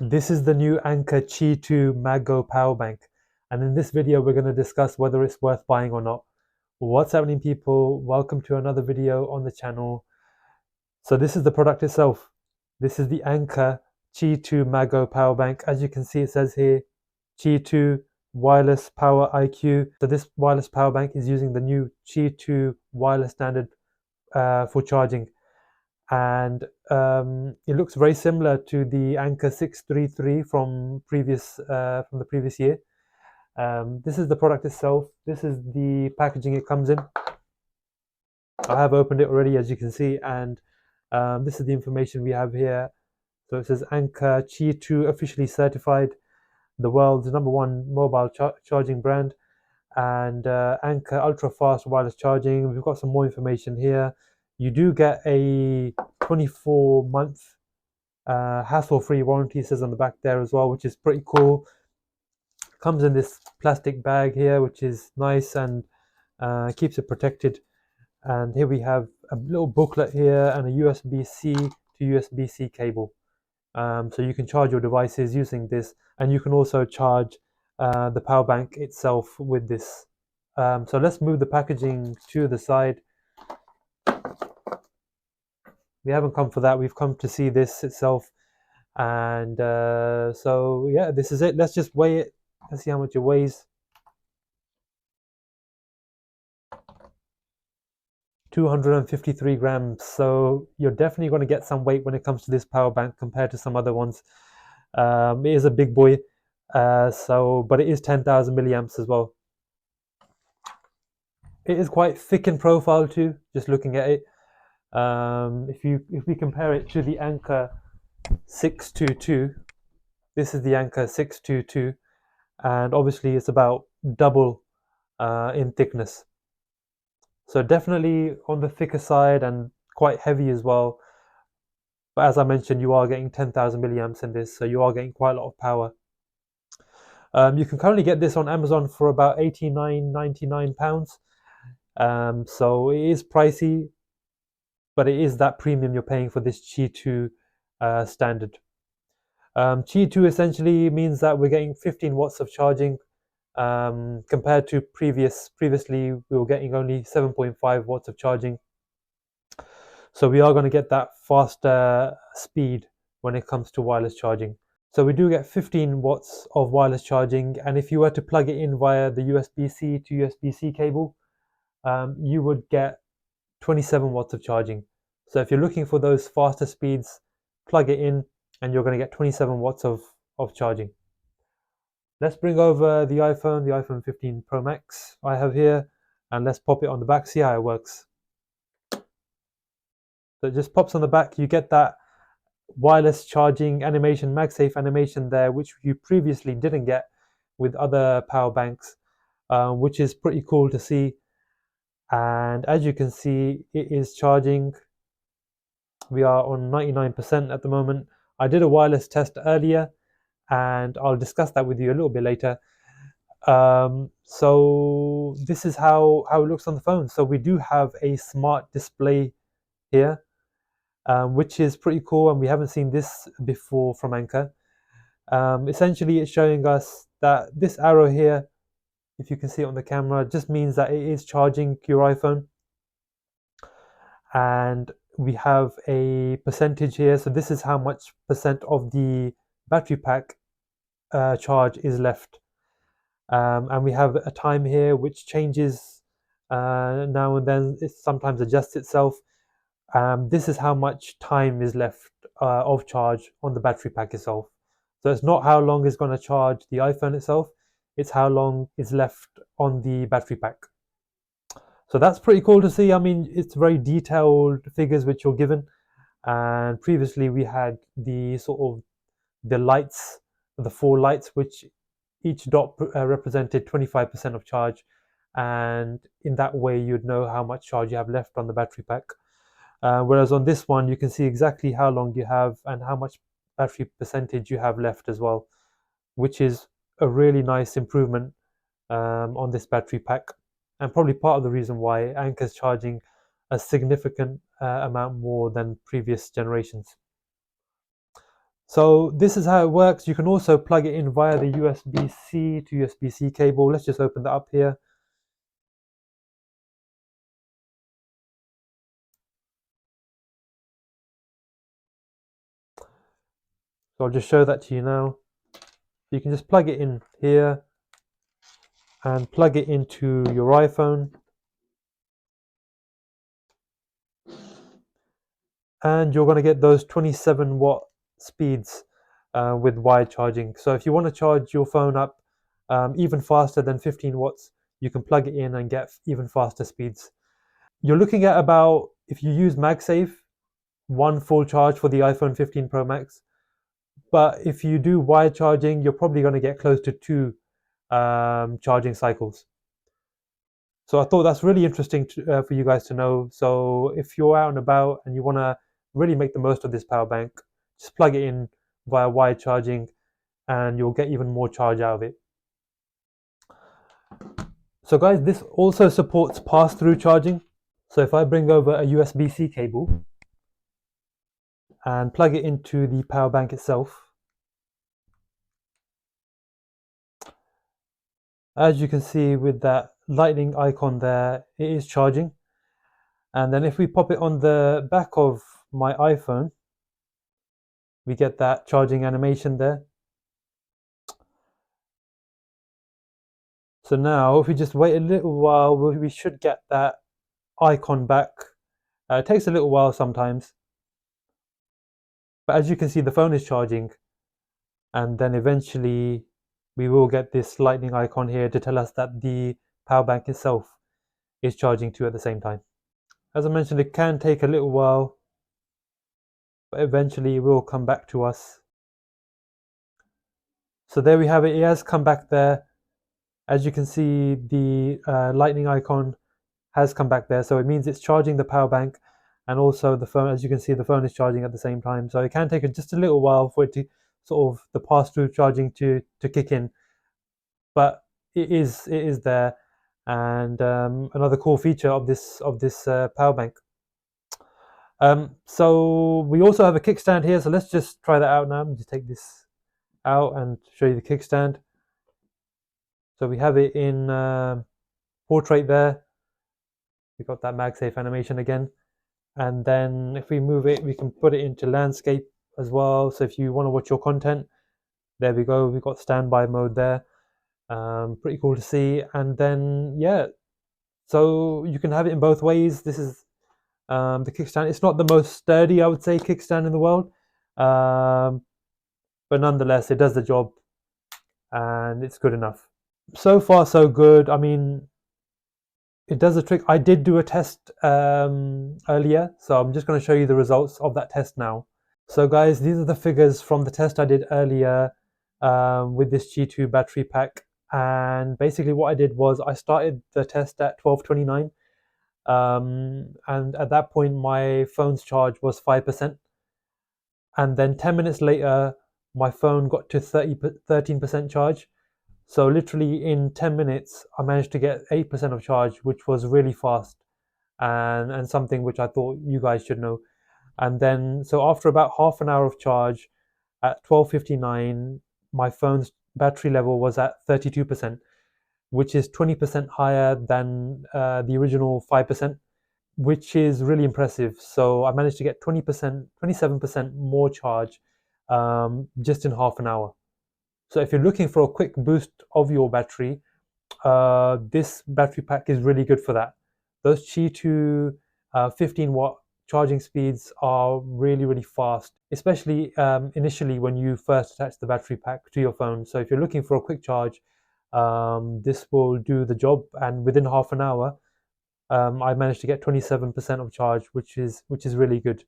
This is the new Anker Qi2 MagGo power bank, and in this video we're going to discuss whether it's worth buying or not. What's happening, people? Welcome to another video on the channel. So this is the product itself. This is the Anker Qi2 MagGo power bank. As you can see, it says here Qi2 wireless power IQ. So this wireless power bank is using the new Qi2 wireless standard for charging, and it looks very similar to the Anker 633 from the previous year. This is the product itself. This is the packaging it comes in. I have opened it already, as you can see, and this is the information we have here. So it says Anker Qi2 officially certified, the world's #1 mobile charging brand, and Anker ultra fast wireless charging. We've got some more information here. You do get a 24-month hassle-free warranty, says on the back there as well, which is pretty cool. Comes in this plastic bag here, which is nice and keeps it protected. And here we have a little booklet here and a USB-C to USB-C cable. So you can charge your devices using this, and you can also charge the power bank itself with this. So let's move the packaging to the side. We haven't come for that. We've come to see this itself. And so yeah, this is it. Let's just weigh it. Let's see how much it weighs. 253 grams. So you're definitely going to get some weight when it comes to this power bank compared to some other ones. It is a big boy. But it is 10,000 milliamps as well. It is quite thick in profile too, just looking at it. If we compare it to the Anker 622, this is the Anker 622, and obviously it's about double in thickness. So definitely on the thicker side and quite heavy as well. But as I mentioned, you are getting 10,000 milliamps in this, so you are getting quite a lot of power. You can currently get this on Amazon for about £89.99. So it is pricey, but it is that premium you're paying for this Qi2 standard. Qi2 essentially means that we're getting 15 watts of charging, compared to previously we were getting only 7.5 watts of charging. So we are going to get that faster speed when it comes to wireless charging. So we do get 15 watts of wireless charging, and if you were to plug it in via the USB-C to USB-C cable, you would get 27 watts of charging. So if you're looking for those faster speeds, plug it in and you're going to get 27 watts of charging. Let's bring over the iPhone 15 Pro Max I have here, and let's pop it on the back, see how it works. So it just pops on the back. You get that wireless charging animation, MagSafe animation there, which you previously didn't get with other power banks, which is pretty cool to see. And as you can see, it is charging. We are on 99% at the moment. I did a wireless test earlier, and I'll discuss that with you a little bit later. So this is how it looks on the phone. So we do have a smart display here, which is pretty cool, and we haven't seen this before from Anker. Essentially, it's showing us that this arrow here, if you can see it on the camera, just means that it is charging your iPhone. And we have a percentage here. So this is how much percent of the battery pack charge is left. And we have a time here which changes now and then. It sometimes adjusts itself. This is how much time is left of charge on the battery pack itself. So it's not how long it's going to charge the iPhone itself, it's how long is left on the battery pack. So that's pretty cool to see. I mean, it's very detailed figures which you're given. And previously we had the sort of the lights, the 4 lights, which each dot represented 25% of charge. And in that way, you'd know how much charge you have left on the battery pack. Whereas on this one, you can see exactly how long you have and how much battery percentage you have left as well, which is a really nice improvement on this battery pack, and probably part of the reason why Anker's charging a significant amount more than previous generations. So this is how it works. You can also plug it in via the USB-C to USB-C cable. Let's just open that up here. So I'll just show that to you now. You can just plug it in here and plug it into your iPhone, and you're going to get those 27-watt speeds with wired charging. So if you want to charge your phone up even faster than 15 watts, you can plug it in and get even faster speeds. You're looking at about, if you use MagSafe, one full charge for the iPhone 15 Pro Max. But if you do wired charging, you're probably going to get close to two charging cycles. So I thought that's really interesting for you guys to know. So if you're out and about and you want to really make the most of this power bank, just plug it in via wired charging and you'll get even more charge out of it. So guys, this also supports pass-through charging. So if I bring over a USB-C cable and plug it into the power bank itself, as you can see with that lightning icon there, it is charging. And then if we pop it on the back of my iPhone, we get that charging animation there. So now if we just wait a little while, we should get that icon back. It takes a little while sometimes, but as you can see, the phone is charging, and then eventually we will get this lightning icon here to tell us that the power bank itself is charging too at the same time. As I mentioned, it can take a little while, but eventually it will come back to us. So there we have it. It has come back there. As you can see, the lightning icon has come back there. So it means it's charging the power bank, and also the phone. As you can see, the phone is charging at the same time. So it can take just a little while for it to sort of the pass-through charging to kick in, but it is there. And another cool feature of this power bank. So we also have a kickstand here. So let's just try that out now. I'm just take this out and show you the kickstand. So we have it in portrait there. We've got that MagSafe animation again. And then if we move it, we can put it into landscape as well. So if you want to watch your content, there we go. We've got standby mode there. Pretty cool to see. And then, yeah, so you can have it in both ways. This is the kickstand. It's not the most sturdy, I would say, kickstand in the world. But nonetheless, it does the job and it's good enough. So far, so good. I mean, it does the trick. I did do a test earlier, so I'm just going to show you the results of that test now. So guys, these are the figures from the test I did earlier with this Qi2 battery pack. And basically what I did was I started the test at 12:29, and at that point my phone's charge was 5%. And then 10 minutes later, my phone got to 13% charge. So literally in 10 minutes, I managed to get 8% of charge, which was really fast, and something which I thought you guys should know. And then, so after about half an hour of charge at 12:59, my phone's battery level was at 32%, which is 20% higher than the original 5%, which is really impressive. So I managed to get 20%, 27% more charge just in half an hour. So if you're looking for a quick boost of your battery, this battery pack is really good for that. Those Qi2 15-watt charging speeds are really, really fast, especially initially when you first attach the battery pack to your phone. So if you're looking for a quick charge, this will do the job. And within half an hour, I managed to get 27% of charge, which is really good.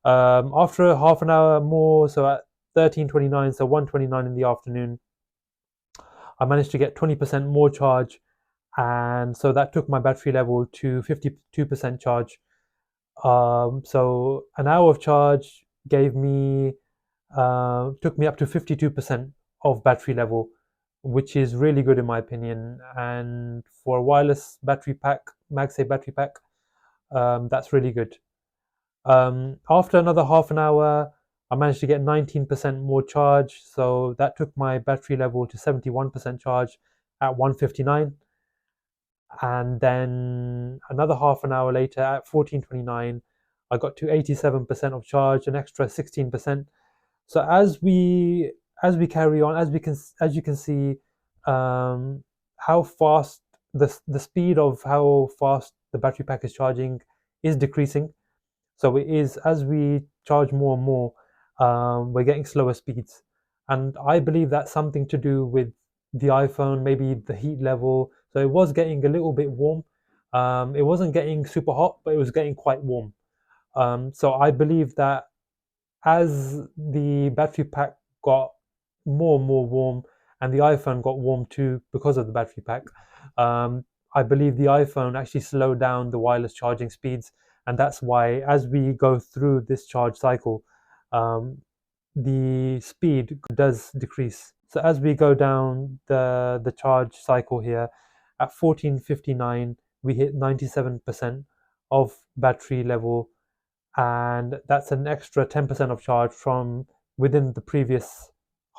After half an hour more, so at 13:29, so 1:29 in the afternoon, I managed to get 20% more charge, and so that took my battery level to 52% charge. So an hour of charge gave me took me up to 52% of battery level, which is really good in my opinion. And for a wireless battery pack, MagSafe battery pack, that's really good. After another half an hour, I managed to get 19% more charge, so that took my battery level to 71% charge at 1:59. And then another half an hour later at 14:29, I got to 87% of charge, an extra 16%. So as we carry on, as you can see, how fast the speed of how fast the battery pack is charging is decreasing. So it is, as we charge more and more, we're getting slower speeds. And I believe that's something to do with the iPhone, maybe the heat level. So it was getting a little bit warm. It wasn't getting super hot, but it was getting quite warm. So I believe that as the battery pack got more and more warm, and the iPhone got warm too because of the battery pack, um, I believe the iPhone actually slowed down the wireless charging speeds, and that's why as we go through this charge cycle, um, the speed does decrease. So as we go down the charge cycle here, at 14:59 we hit 97% of battery level, and that's an extra 10% of charge from within the previous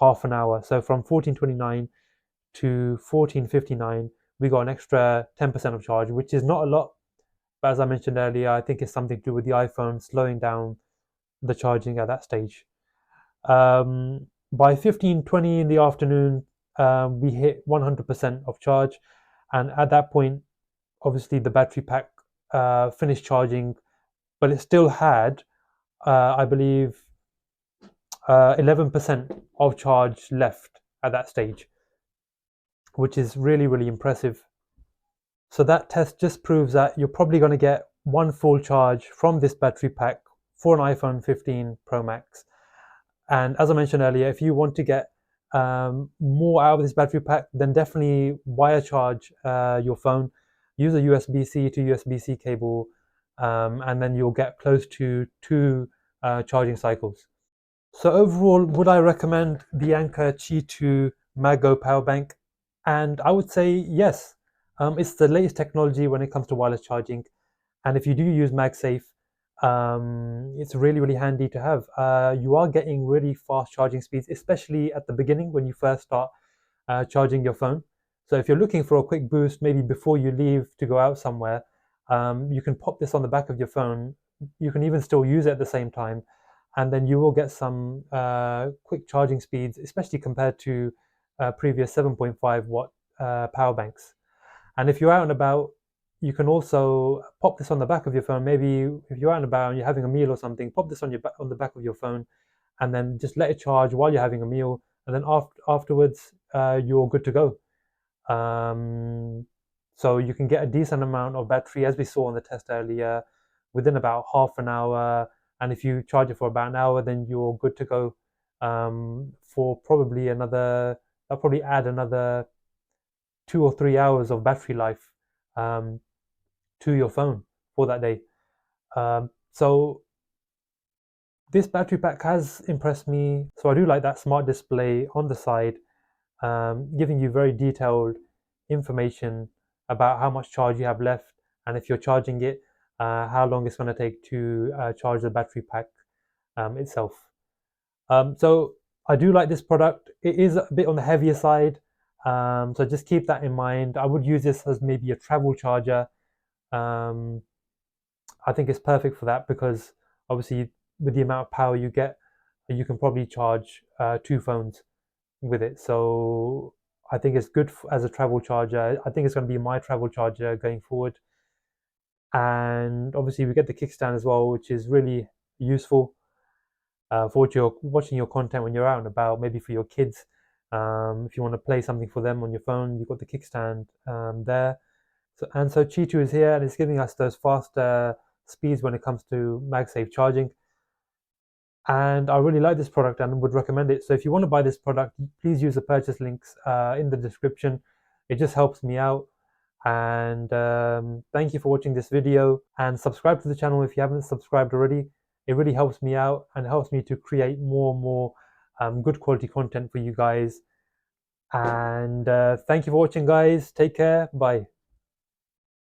half an hour. So from 14:29 to 14:59, we got an extra 10% of charge, which is not a lot. But as I mentioned earlier, I think it's something to do with the iPhone slowing down the charging at that stage. By 15:20 in the afternoon, we hit 100% of charge. And at that point, obviously the battery pack finished charging, but it still had, I believe, 11% of charge left at that stage, which is really, really impressive. So that test just proves that you're probably going to get one full charge from this battery pack for an iPhone 15 Pro Max. And as I mentioned earlier, if you want to get more out of this battery pack, then definitely wire charge your phone. Use a USB-C to USB-C cable, and then you'll get close to two charging cycles. So overall, would I recommend the Anker Qi2 MagGo power bank? And I would say yes. It's the latest technology when it comes to wireless charging. And if you do use MagSafe, it's really, really handy to have. You are getting really fast charging speeds, especially at the beginning when you first start charging your phone. So if you're looking for a quick boost, maybe before you leave to go out somewhere, you can pop this on the back of your phone. You can even still use it at the same time, and then you will get some quick charging speeds, especially compared to previous 7.5 watt power banks. And if you're out and about, you can also pop this on the back of your phone. Maybe if you're out and about and you're having a meal or something, pop this on the back of your phone, and then just let it charge while you're having a meal, and then afterwards you're good to go. Um, so you can get a decent amount of battery, as we saw on the test earlier, within about half an hour. And if you charge it for about an hour, then you're good to go for probably another. I'll probably add another 2 or 3 hours of battery life um, to your phone for that day. So this battery pack has impressed me. So I do like that smart display on the side, giving you very detailed information about how much charge you have left, and if you're charging it, how long it's going to take to charge the battery pack itself. So I do like this product. It is a bit on the heavier side, so just keep that in mind. I would use this as maybe a travel charger. Um, I think it's perfect for that because obviously with the amount of power you get, you can probably charge two phones with it. So I think it's good as a travel charger. I think it's going to be my travel charger going forward. And obviously we get the kickstand as well, which is really useful for what you're watching your content when you're out and about, maybe for your kids. If you want to play something for them on your phone, you've got the kickstand there. So Qi2 is here and it's giving us those faster speeds when it comes to MagSafe charging. And I really like this product and would recommend it. So if you want to buy this product, please use the purchase links in the description. It just helps me out. And thank you for watching this video, and subscribe to the channel if you haven't subscribed already. It really helps me out and helps me to create more and more good quality content for you guys. And thank you for watching, guys. Take care. Bye.